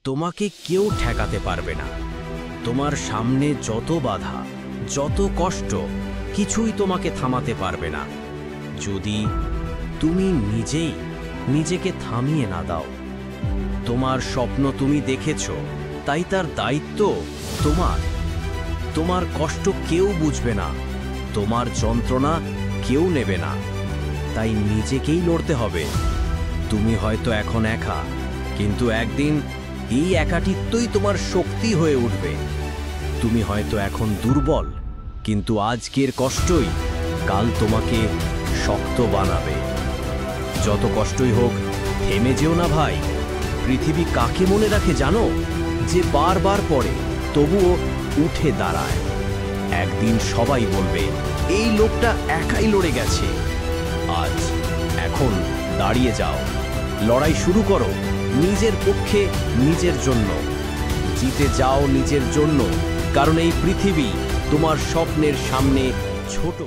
তোমাকে কেউ ঠেকাতে পারবে না। তোমার সামনে যত বাধা, যত কষ্ট, কিছুই তোমাকে থামাতে পারবে না, যদি তুমি নিজেই নিজেকে থামিয়ে না দাও। তোমার স্বপ্ন তুমি দেখেছ, তাই তার দায়িত্ব তোমার। তোমার কষ্ট কেউ বুঝবে না, তোমার যন্ত্রণা কেউ নেবে না, তাই নিজেকেই লড়তে হবে। তুমি হয়তো এখন একা, কিন্তু একদিন এই একাকিত্বই তোমার শক্তি হয়ে উঠবে। তুমি হয়তো এখন দুর্বল, কিন্তু আজকের কষ্টই কাল তোমাকে শক্ত বানাবে। যত কষ্টই হোক, থেমে যেও না ভাই। পৃথিবী কাকে মনে রাখে জানো? যে বারবার পড়ে তবুও উঠে দাঁড়ায়। একদিন সবাই বলবে, এই লোকটা একাই লড়ে গেছে। আজ এখন দাঁড়িয়ে যাও, লড়াই শুরু করো নিজের পক্ষে, নিজের জন্য। জিতে যাও নিজের জন্য, কারণ এই পৃথিবী তোমার স্বপ্নের সামনে ছোট।